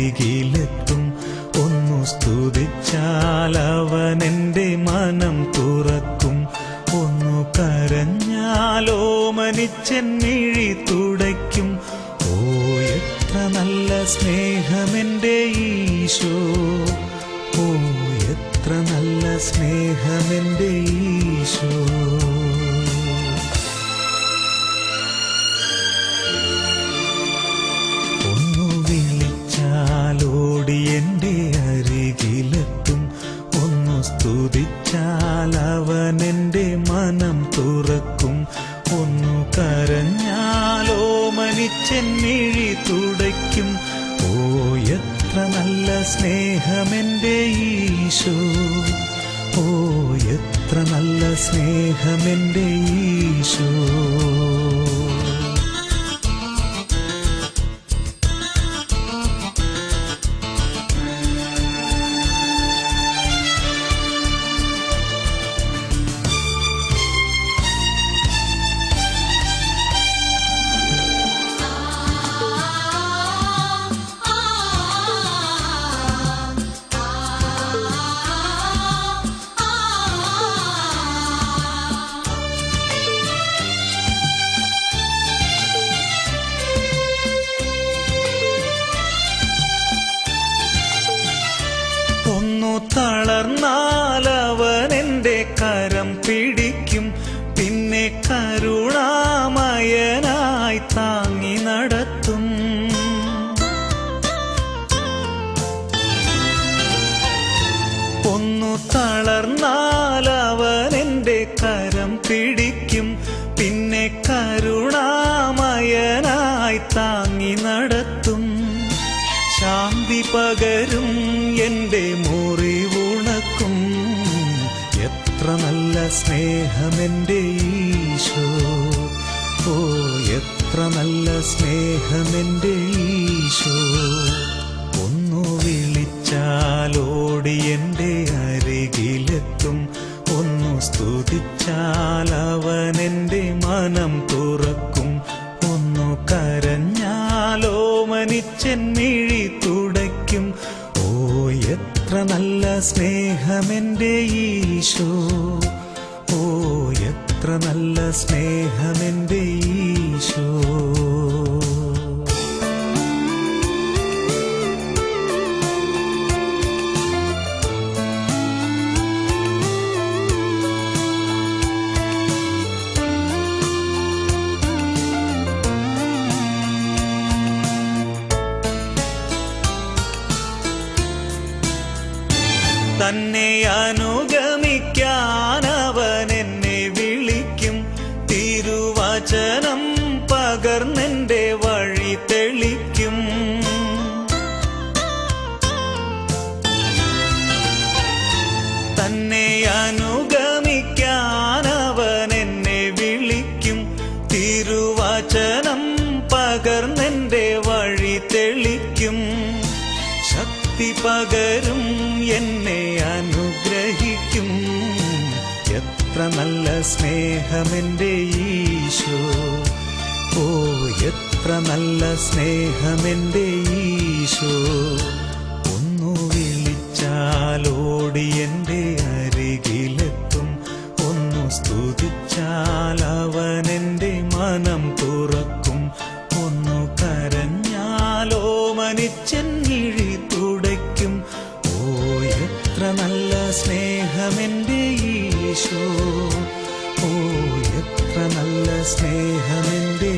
അരികിലെത്തും. ഒന്നു സ്തുതിച്ചാൽ അവനെൻ്റെ മനം തുറക്കും. ഒന്നു കരഞ്ഞാലോ മനിച്ചെന്നിഴി തുടയ്ക്കും. ഓ എത്ര നല്ല സ്നേഹമെൻ്റെ ഈശോ, ഓ എത്ര നല്ല സ്നേഹമെൻ്റെ ഈശോ. ഒന്നു വിളിച്ചാലോടി എൻ്റെ അരികിലെത്തും. ഒന്നു സ്തുതിച്ചാൽ അവനെൻ്റെ മനം തുറക്കും. ഒന്നു കരഞ്ഞാലോ മനിച്ചെന്നിഴി തുടയ്ക്കും. ഓ എത്ര നല്ല സ്നേഹമെൻ്റെ ഈശോ, ഓ എത്ര നല്ല സ്നേഹമെൻ്റെ ഈശോ. ഒന്നു തളർന്നാൽ അവനെൻ്റെ കരം പിടിക്കും. പിന്നെ കരുണാമയനായി താങ്ങി നടത്തും. ഒന്നു തളർന്നാൽ അവനെൻ്റെ കരം പിടിക്കും. പിന്നെ കരുണാമയനായി താങ്ങി നടത്തും. ശാന്തി പകരും എൻ്റെ മുറിവുണക്കും. എത്ര നല്ല സ്നേഹമെൻ്റെ ഈശോ, ഓ എത്ര നല്ല സ്നേഹമെൻ്റെ ഈശോ. ഒന്നു വിളിച്ചാലോടി എൻ്റെ അരികിലെത്തും. ഒന്നു സ്തുതിച്ചാൽ അവനെൻ്റെ മനം തുറക്കും. ഒന്നു കരഞ്ഞാലോ മനിച്ചെന്നിഴി തുടയ്ക്കും. ഓ എത്ര നല്ല സ്നേഹമെൻ്റെ ഈശോ, ഓ എത്ര നല്ല സ്നേഹമെൻ്റെ ഈശോ. തന്നെ അനുഗമിക്കാൻ അവൻ എന്നെ വിളിക്കും. തിരുവചനം പകർന്നെൻ്റെ വഴി തെളിക്കും. തന്നെ അനുഗമിക്കാൻ അവൻ എന്നെ വിളിക്കും. തിരുവചനം പകർന്നെൻ്റെ വഴി തെളിക്കും. ശക്തി പകരും എന്നെ അനുഗ്രഹിക്കും. എത്ര നല്ല സ്നേഹമെൻ്റെ ഈശോ, ഓ എത്ര നല്ല സ്നേഹമെൻ്റെ ഈശോ. ഒന്നു വിളിച്ചാലോടി എൻ്റെ അരികിലെത്തും. ഒന്നു സ്തുതിച്ചാൽ അവനെൻ്റെ മനം തുറക്കും. ഒന്നു കരഞ്ഞാലോ മനിച്ചെന്നിഴി തുടയ്ക്കും. ഓ എത്ര നല്ല സ്നേഹമെൻ്റെ ഈശോ, ഓ എത്ര നല്ല സ്നേഹമെൻ്റെ